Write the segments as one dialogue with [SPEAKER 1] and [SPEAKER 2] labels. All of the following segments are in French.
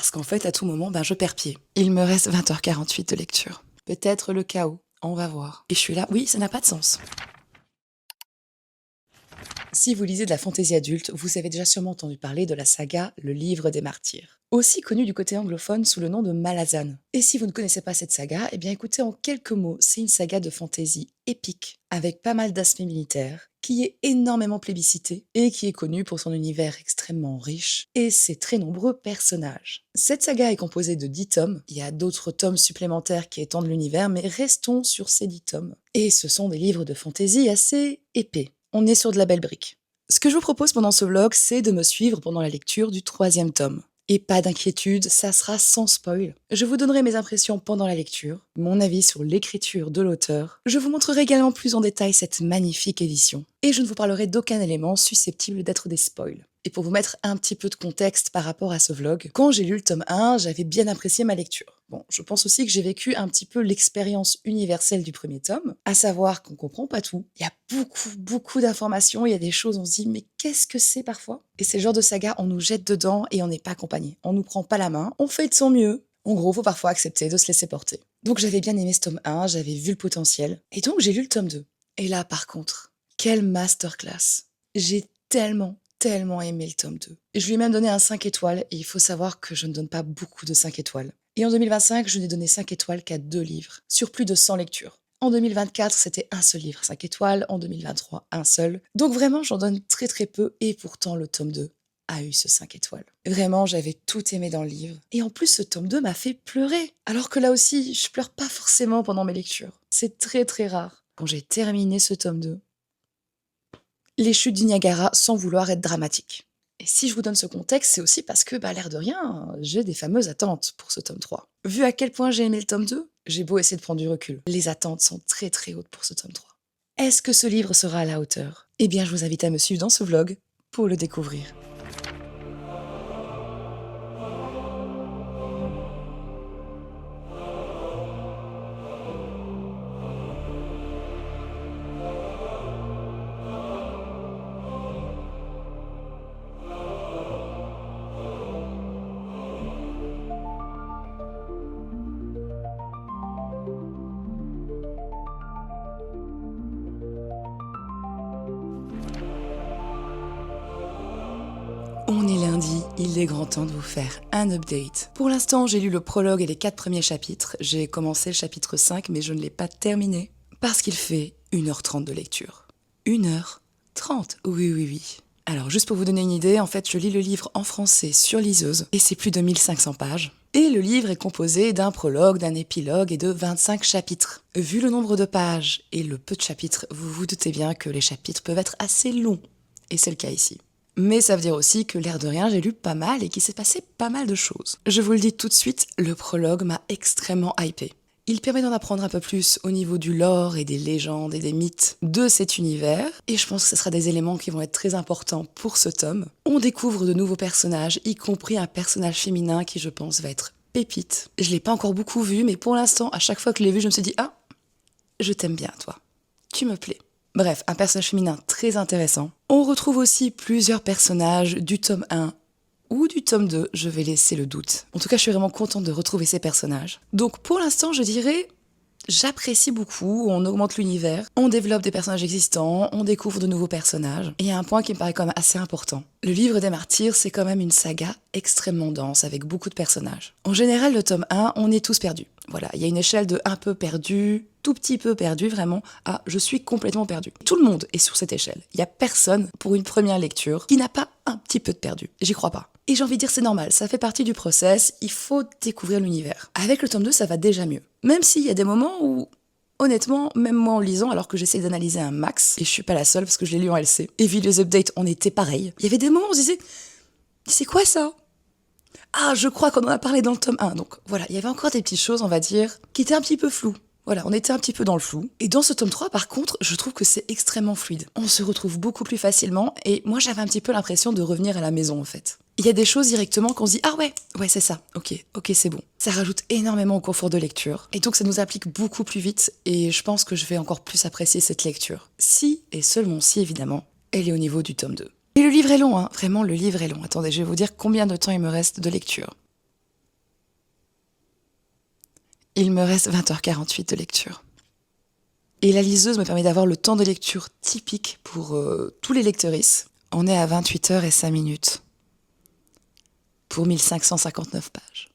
[SPEAKER 1] parce qu'en fait, à tout moment, je perds pied. Il me reste 20h48 de lecture. Peut-être le chaos, on va voir. Et je suis là, oui, ça n'a pas de sens. Si vous lisez de la fantaisie adulte, vous avez déjà sûrement entendu parler de la saga Le Livre des Martyrs, aussi connue du côté anglophone sous le nom de Malazan. Et si vous ne connaissez pas cette saga, eh bien écoutez en quelques mots, c'est une saga de fantaisie épique, avec pas mal d'aspects militaires, qui est énormément plébiscitée et qui est connue pour son univers extrêmement riche et ses très nombreux personnages. Cette saga est composée de 10 tomes, il y a d'autres tomes supplémentaires qui étendent l'univers, mais restons sur ces 10 tomes. Et ce sont des livres de fantaisie assez épais. On est sur de la belle brique. Ce que je vous propose pendant ce vlog, c'est de me suivre pendant la lecture du 3e tome. Et pas d'inquiétude, ça sera sans spoil. Je vous donnerai mes impressions pendant la lecture, mon avis sur l'écriture de l'auteur. Je vous montrerai également plus en détail cette magnifique édition. Et je ne vous parlerai d'aucun élément susceptible d'être des spoils. Et pour vous mettre un petit peu de contexte par rapport à ce vlog, quand j'ai lu le tome 1, j'avais bien apprécié ma lecture. Bon, je pense aussi que j'ai vécu un petit peu l'expérience universelle du premier tome, à savoir qu'on comprend pas tout. Il y a beaucoup d'informations, il y a des choses, on se dit mais qu'est-ce que c'est parfois? Et c'est le genre de saga, on nous jette dedans et on n'est pas accompagné. On nous prend pas la main, on fait de son mieux. En gros, faut parfois accepter de se laisser porter. Donc j'avais bien aimé ce tome 1, j'avais vu le potentiel, et donc j'ai lu le tome 2. Et là par contre, quelle masterclass! J'ai tellement aimé le tome 2. Je lui ai même donné un 5 étoiles, et il faut savoir que je ne donne pas beaucoup de 5 étoiles. Et en 2025, je n'ai donné 5 étoiles qu'à 2 livres, sur plus de 100 lectures. En 2024, c'était un seul livre, 5 étoiles. En 2023, un seul. Donc vraiment, j'en donne très peu, et pourtant le tome 2 a eu ce 5 étoiles. Vraiment, j'avais tout aimé dans le livre. Et en plus, ce tome 2 m'a fait pleurer. Alors que là aussi, je pleure pas forcément pendant mes lectures. C'est très rare. Quand j'ai terminé ce tome 2, les chutes du Niagara sans vouloir être dramatique. Et si je vous donne ce contexte, c'est aussi parce que, l'air de rien, j'ai des fameuses attentes pour ce tome 3. Vu à quel point j'ai aimé le tome 2, j'ai beau essayer de prendre du recul. Les attentes sont très hautes pour ce tome 3. Est-ce que ce livre sera à la hauteur? Eh bien, je vous invite à me suivre dans ce vlog pour le découvrir. On est lundi, il est grand temps de vous faire un update. Pour l'instant, j'ai lu le prologue et les 4 premiers chapitres. J'ai commencé le chapitre 5, mais je ne l'ai pas terminé. Parce qu'il fait 1h30 de lecture. 1h30, oui. Alors, juste pour vous donner une idée, en fait, je lis le livre en français sur liseuse, et c'est plus de 1500 pages. Et le livre est composé d'un prologue, d'un épilogue et de 25 chapitres. Vu le nombre de pages et le peu de chapitres, vous vous doutez bien que les chapitres peuvent être assez longs. Et c'est le cas ici. Mais ça veut dire aussi que l'air de rien, j'ai lu pas mal et qu'il s'est passé pas mal de choses. Je vous le dis tout de suite, le prologue m'a extrêmement hypé. Il permet d'en apprendre un peu plus au niveau du lore et des légendes et des mythes de cet univers, et je pense que ce sera des éléments qui vont être très importants pour ce tome. On découvre de nouveaux personnages, y compris un personnage féminin qui je pense va être pépite. Je l'ai pas encore beaucoup vu, mais pour l'instant, à chaque fois que je l'ai vu, je me suis dit « Ah, je t'aime bien toi, tu me plais ». Bref, un personnage féminin très intéressant. On retrouve aussi plusieurs personnages du tome 1 ou du tome 2, je vais laisser le doute. En tout cas, je suis vraiment contente de retrouver ces personnages. Donc pour l'instant, je dirais, j'apprécie beaucoup, on augmente l'univers, on développe des personnages existants, on découvre de nouveaux personnages. Et il y a un point qui me paraît quand même assez important. Le livre des martyrs, c'est quand même une saga extrêmement dense, avec beaucoup de personnages. En général, le tome 1, on est tous perdus. Voilà, il y a une échelle de un peu perdu, tout petit peu perdu vraiment, à je suis complètement perdu. Tout le monde est sur cette échelle. Il n'y a personne, pour une première lecture, qui n'a pas un petit peu de perdu. J'y crois pas. Et j'ai envie de dire c'est normal, ça fait partie du process, il faut découvrir l'univers. Avec le tome 2, ça va déjà mieux. Même s'il y a des moments où, honnêtement, même moi en lisant, alors que j'essaie d'analyser un max, et je suis pas la seule parce que je l'ai lu en LC, et vu les updates, on était pareil, il y avait des moments où on se disait « C'est quoi ça ?» Ah, je crois qu'on en a parlé dans le tome 1, donc voilà, il y avait encore des petites choses, on va dire, qui étaient un petit peu floues. Voilà, on était un petit peu dans le flou. Et dans ce tome 3, par contre, je trouve que c'est extrêmement fluide. On se retrouve beaucoup plus facilement, et moi j'avais un petit peu l'impression de revenir à la maison en fait. Il y a des choses directement qu'on se dit « Ah ouais, c'est ça, ok, c'est bon ». Ça rajoute énormément au confort de lecture, et donc ça nous applique beaucoup plus vite, et je pense que je vais encore plus apprécier cette lecture. Si, et seulement si évidemment, elle est au niveau du tome 2. Et le livre est long, hein, vraiment le livre est long. Attendez, je vais vous dire combien de temps il me reste de lecture. Il me reste 20h48 de lecture. Et la liseuse me permet d'avoir le temps de lecture typique pour tous les lectrices. On est à 28h05 pour 1559 pages.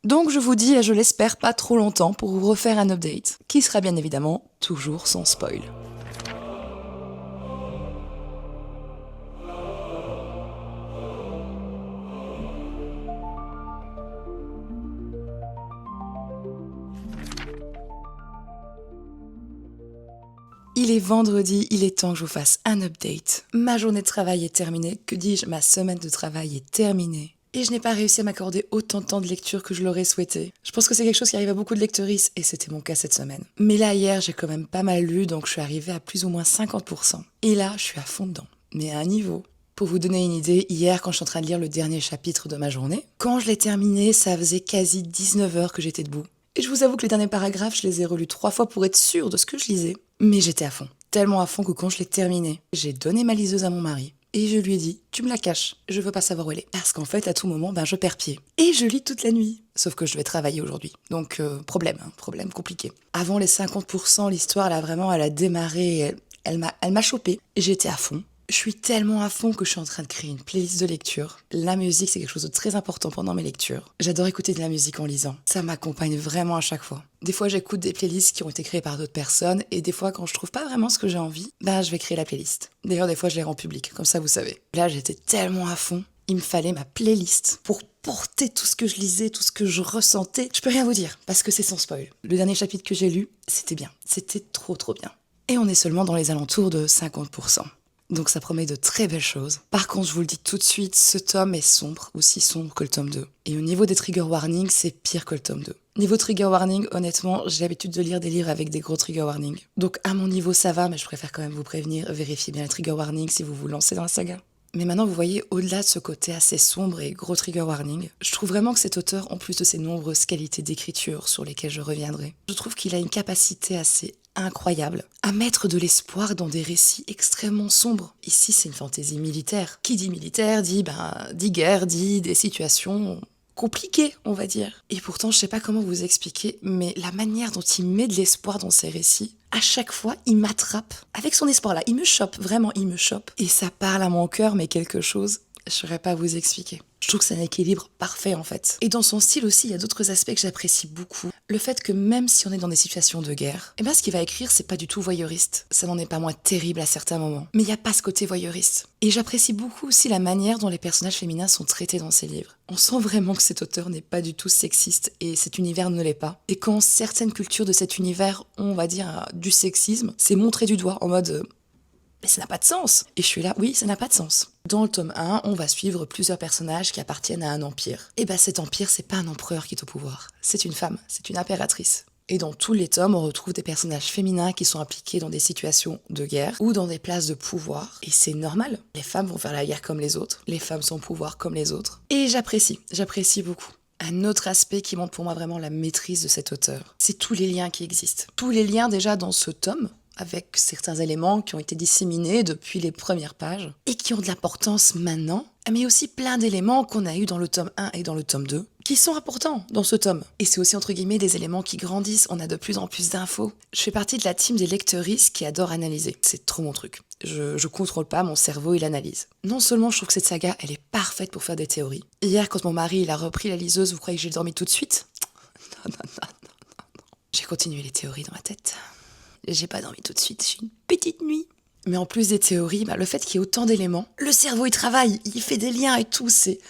[SPEAKER 1] Donc je vous dis, et je l'espère, pas trop longtemps pour vous refaire un update, qui sera bien évidemment toujours sans spoil. Il est vendredi, il est temps que je vous fasse un update. Ma journée de travail est terminée, que dis-je, ma semaine de travail est terminée. Et je n'ai pas réussi à m'accorder autant de temps de lecture que je l'aurais souhaité. Je pense que c'est quelque chose qui arrive à beaucoup de lectrices, et c'était mon cas cette semaine. Mais là, hier, j'ai quand même pas mal lu, donc je suis arrivée à plus ou moins 50%. Et là, je suis à fond dedans, mais à un niveau. Pour vous donner une idée, hier, quand je suis en train de lire le dernier chapitre de ma journée, quand je l'ai terminé, ça faisait quasi 19h que j'étais debout. Et je vous avoue que les derniers paragraphes, je les ai relus 3 fois pour être sûre de ce que je lisais. Mais j'étais à fond. Tellement à fond que quand je l'ai terminé, j'ai donné ma liseuse à mon mari. Et je lui ai dit, tu me la caches, je veux pas savoir où elle est. Parce qu'en fait, à tout moment, je perds pied. Et je lis toute la nuit. Sauf que je vais travailler aujourd'hui. Donc, problème compliqué. Avant les 50%, l'histoire, elle a démarré, elle m'a chopée. J'étais à fond. Je suis tellement à fond que je suis en train de créer une playlist de lecture. La musique, c'est quelque chose de très important pendant mes lectures. J'adore écouter de la musique en lisant. Ça m'accompagne vraiment à chaque fois. Des fois, j'écoute des playlists qui ont été créées par d'autres personnes, et des fois, quand je trouve pas vraiment ce que j'ai envie, je vais créer la playlist. D'ailleurs, des fois, je les rends publiques, comme ça, vous savez. Là, j'étais tellement à fond. Il me fallait ma playlist pour porter tout ce que je lisais, tout ce que je ressentais. Je peux rien vous dire, parce que c'est sans spoil. Le dernier chapitre que j'ai lu, c'était bien. C'était trop bien. Et on est seulement dans les alentours de 50%. Donc ça promet de très belles choses. Par contre, je vous le dis tout de suite, ce tome est sombre, aussi sombre que le tome 2. Et au niveau des trigger warnings, c'est pire que le tome 2. Niveau trigger warning, honnêtement, j'ai l'habitude de lire des livres avec des gros trigger warnings. Donc à mon niveau, ça va, mais je préfère quand même vous prévenir, vérifiez bien les trigger warnings si vous vous lancez dans la saga. Mais maintenant, vous voyez, au-delà de ce côté assez sombre et gros trigger warning, je trouve vraiment que cet auteur, en plus de ses nombreuses qualités d'écriture sur lesquelles je reviendrai, je trouve qu'il a une capacité assez incroyable à mettre de l'espoir dans des récits extrêmement sombres. Ici, c'est une fantaisie militaire. Qui dit militaire dit guerre, dit des situations compliquées, on va dire. Et pourtant, je sais pas comment vous expliquer, mais la manière dont il met de l'espoir dans ses récits, à chaque fois, il m'attrape. Avec son espoir-là, il me chope, vraiment, il me chope. Et ça parle à mon cœur, mais quelque chose, je saurais pas vous expliquer. Je trouve que c'est un équilibre parfait, en fait. Et dans son style aussi, il y a d'autres aspects que j'apprécie beaucoup. Le fait que même si on est dans des situations de guerre, ce qu'il va écrire, c'est pas du tout voyeuriste. Ça n'en est pas moins terrible à certains moments. Mais il n'y a pas ce côté voyeuriste. Et j'apprécie beaucoup aussi la manière dont les personnages féminins sont traités dans ses livres. On sent vraiment que cet auteur n'est pas du tout sexiste, et cet univers ne l'est pas. Et quand certaines cultures de cet univers ont, on va dire, du sexisme, c'est montré du doigt en mode... mais ça n'a pas de sens. Et je suis là, oui, ça n'a pas de sens. Dans le tome 1, on va suivre plusieurs personnages qui appartiennent à un empire. Et cet empire, c'est pas un empereur qui est au pouvoir. C'est une femme, c'est une impératrice. Et dans tous les tomes, on retrouve des personnages féminins qui sont impliqués dans des situations de guerre ou dans des places de pouvoir. Et c'est normal. Les femmes vont faire la guerre comme les autres. Les femmes sont au pouvoir comme les autres. Et j'apprécie beaucoup. Un autre aspect qui montre pour moi vraiment la maîtrise de cet auteur, c'est tous les liens qui existent. Tous les liens déjà dans ce tome, avec certains éléments qui ont été disséminés depuis les premières pages et qui ont de l'importance maintenant, mais aussi plein d'éléments qu'on a eu dans le tome 1 et dans le tome 2 qui sont importants dans ce tome. Et c'est aussi entre guillemets des éléments qui grandissent, on a de plus en plus d'infos. Je fais partie de la team des lectrices qui adorent analyser. C'est trop mon truc. Je contrôle pas, mon cerveau il analyse. Non seulement je trouve que cette saga elle est parfaite pour faire des théories. Hier quand mon mari il a repris la liseuse, vous croyez que j'ai dormi tout de suite ? Non. J'ai continué les théories dans ma tête. J'ai pas dormi tout de suite, j'ai une petite nuit. Mais en plus des théories, le fait qu'il y ait autant d'éléments, le cerveau il travaille, il fait des liens et tout, c'est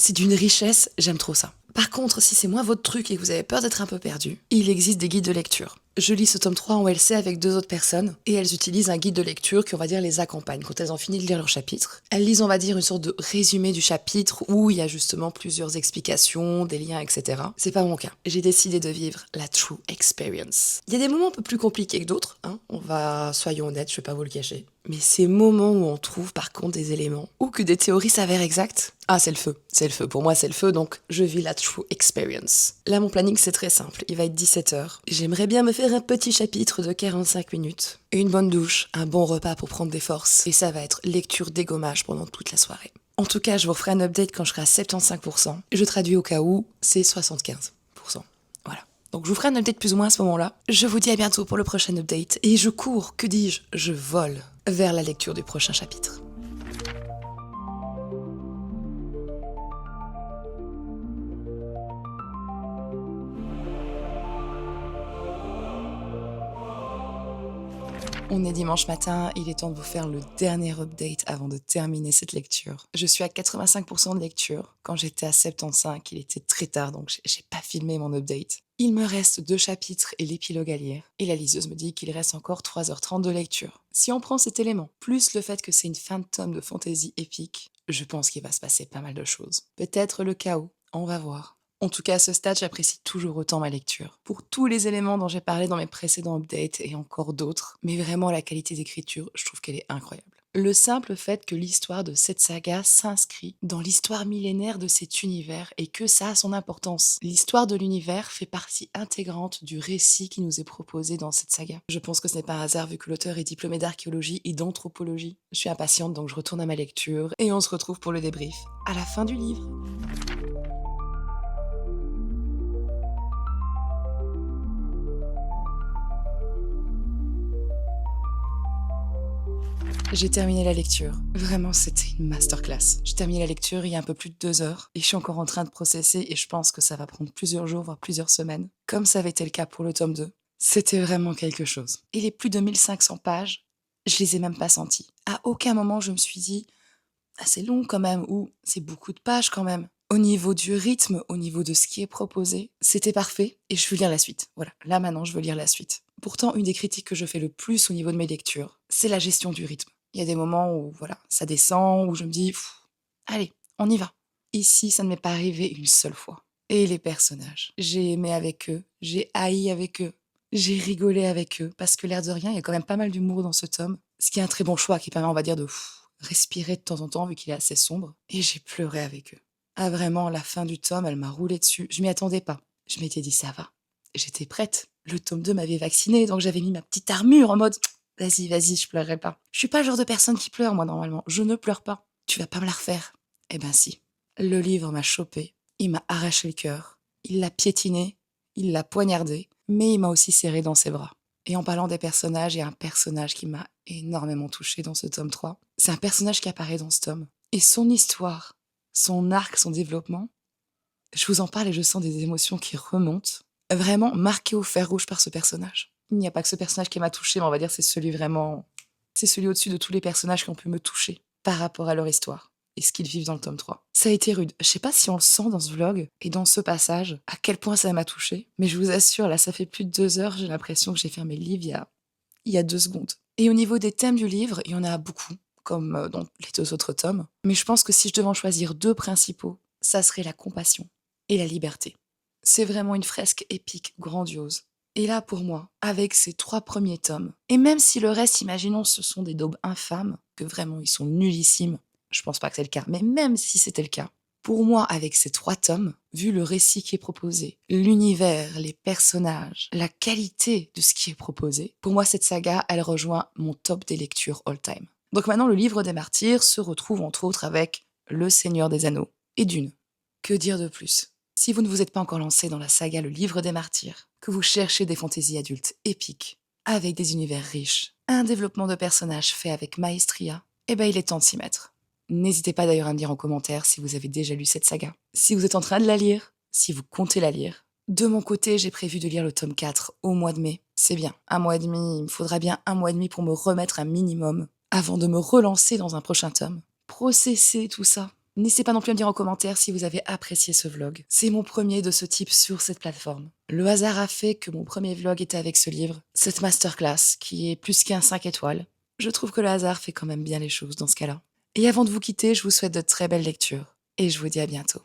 [SPEAKER 1] d'une richesse, j'aime trop ça. Par contre, si c'est moins votre truc et que vous avez peur d'être un peu perdu, il existe des guides de lecture. Je lis ce tome 3 en LC avec 2 autres personnes et elles utilisent un guide de lecture qui, on va dire, les accompagne quand elles ont fini de lire leur chapitre. Elles lisent, on va dire, une sorte de résumé du chapitre où il y a justement plusieurs explications, des liens, etc. C'est pas mon cas. J'ai décidé de vivre la true experience. Il y a des moments un peu plus compliqués que d'autres, soyons honnêtes, je vais pas vous le cacher. Mais ces moments où on trouve par contre des éléments ou que des théories s'avèrent exactes, c'est le feu. Pour moi, c'est le feu, donc je vis la true experience. Là, mon planning, c'est très simple. Il va être 17h. J'aimerais bien me faire un petit chapitre de 45 minutes. Une bonne douche, un bon repas pour prendre des forces. Et ça va être lecture dégommage pendant toute la soirée. En tout cas, je vous referai un update quand je serai à 75%. Je traduis au cas où, c'est 75%. Voilà. Donc je vous ferai un update plus ou moins à ce moment-là. Je vous dis à bientôt pour le prochain update. Et je cours, que dis-je, je vole vers la lecture du prochain chapitre. On est dimanche matin, il est temps de vous faire le dernier update avant de terminer cette lecture. Je suis à 85% de lecture. Quand j'étais à 75, il était très tard, donc j'ai pas filmé mon update. Il me reste 2 chapitres et l'épilogue à lire. Et la liseuse me dit qu'il reste encore 3h30 de lecture. Si on prend cet élément, plus le fait que c'est une fin de tome de fantasy épique, je pense qu'il va se passer pas mal de choses. Peut-être le chaos, on va voir. En tout cas, à ce stade, j'apprécie toujours autant ma lecture. Pour tous les éléments dont j'ai parlé dans mes précédents updates et encore d'autres, mais vraiment la qualité d'écriture, je trouve qu'elle est incroyable. Le simple fait que l'histoire de cette saga s'inscrit dans l'histoire millénaire de cet univers et que ça a son importance. L'histoire de l'univers fait partie intégrante du récit qui nous est proposé dans cette saga. Je pense que ce n'est pas un hasard vu que l'auteur est diplômé d'archéologie et d'anthropologie. Je suis impatiente donc je retourne à ma lecture et on se retrouve pour le débrief à la fin du livre. J'ai terminé la lecture. Vraiment, c'était une masterclass. J'ai terminé la lecture il y a un peu plus de 2 heures et je suis encore en train de processer et je pense que ça va prendre plusieurs jours, voire plusieurs semaines, comme ça avait été le cas pour le tome 2. C'était vraiment quelque chose. Et les plus de 1500 pages, je les ai même pas senties. À aucun moment je me suis dit « Ah, c'est long quand même » ou « C'est beaucoup de pages quand même ». Au niveau du rythme, au niveau de ce qui est proposé, c'était parfait et je veux lire la suite. Voilà, là maintenant je veux lire la suite. Pourtant, une des critiques que je fais le plus au niveau de mes lectures, c'est la gestion du rythme. Il y a des moments où voilà, ça descend, où je me dis « Allez, on y va ». Ici, ça ne m'est pas arrivé une seule fois. Et les personnages, j'ai aimé avec eux, j'ai haï avec eux, j'ai rigolé avec eux, parce que l'air de rien, il y a quand même pas mal d'humour dans ce tome, ce qui est un très bon choix, qui permet, on va dire, de respirer de temps en temps, vu qu'il est assez sombre, et j'ai pleuré avec eux. Ah vraiment, la fin du tome, elle m'a roulé dessus, je m'y attendais pas. Je m'étais dit, ça va, j'étais prête. Le tome 2 m'avait vaccinée, donc j'avais mis ma petite armure en mode « Vas-y, vas-y, je pleurerai pas ». Je suis pas le genre de personne qui pleure, moi, normalement. Je ne pleure pas. Tu vas pas me la refaire. Eh ben si. Le livre m'a chopé. Il m'a arraché le cœur. Il l'a piétiné. Il l'a poignardé. Mais il m'a aussi serré dans ses bras. Et en parlant des personnages, il y a un personnage qui m'a énormément touchée dans ce tome 3. C'est un personnage qui apparaît dans ce tome. Et son histoire, son arc, son développement, je vous en parle et je sens des émotions qui remontent. Vraiment marqué au fer rouge par ce personnage. Il n'y a pas que ce personnage qui m'a touchée, mais on va dire c'est celui vraiment... C'est celui au-dessus de tous les personnages qui ont pu me toucher par rapport à leur histoire et ce qu'ils vivent dans le tome 3. Ça a été rude. Je sais pas si on le sent dans ce vlog et dans ce passage, à quel point ça m'a touchée, mais je vous assure, là, ça fait plus de 2 heures, j'ai l'impression que j'ai fermé le livre il y a 2 secondes. Et au niveau des thèmes du livre, il y en a beaucoup, comme dans les 2 autres tomes, mais je pense que si je devais en choisir 2 principaux, ça serait la compassion et la liberté. C'est vraiment une fresque épique, grandiose. Et là, pour moi, avec ces 3 premiers tomes, et même si le reste, imaginons, ce sont des daubes infâmes, que vraiment ils sont nullissimes, je pense pas que c'est le cas, mais même si c'était le cas, pour moi, avec ces 3 tomes, vu le récit qui est proposé, l'univers, les personnages, la qualité de ce qui est proposé, pour moi, cette saga, elle rejoint mon top des lectures all-time. Donc maintenant, le livre des martyrs se retrouve entre autres avec Le Seigneur des Anneaux et Dune. Que dire de plus ? Si vous ne vous êtes pas encore lancé dans la saga Le Livre des Martyrs, que vous cherchez des fantaisies adultes épiques, avec des univers riches, un développement de personnages fait avec maestria, eh ben il est temps de s'y mettre. N'hésitez pas d'ailleurs à me dire en commentaire si vous avez déjà lu cette saga, si vous êtes en train de la lire, si vous comptez la lire. De mon côté, j'ai prévu de lire le tome 4 au mois de mai. C'est bien, 1 mois et demi, il me faudra bien 1 mois et demi pour me remettre un minimum, avant de me relancer dans un prochain tome. Processer tout ça. N'hésitez pas non plus à me dire en commentaire si vous avez apprécié ce vlog. C'est mon premier de ce type sur cette plateforme. Le hasard a fait que mon premier vlog était avec ce livre, cette masterclass, qui est plus qu'un 5 étoiles. Je trouve que le hasard fait quand même bien les choses dans ce cas-là. Et avant de vous quitter, je vous souhaite de très belles lectures. Et je vous dis à bientôt.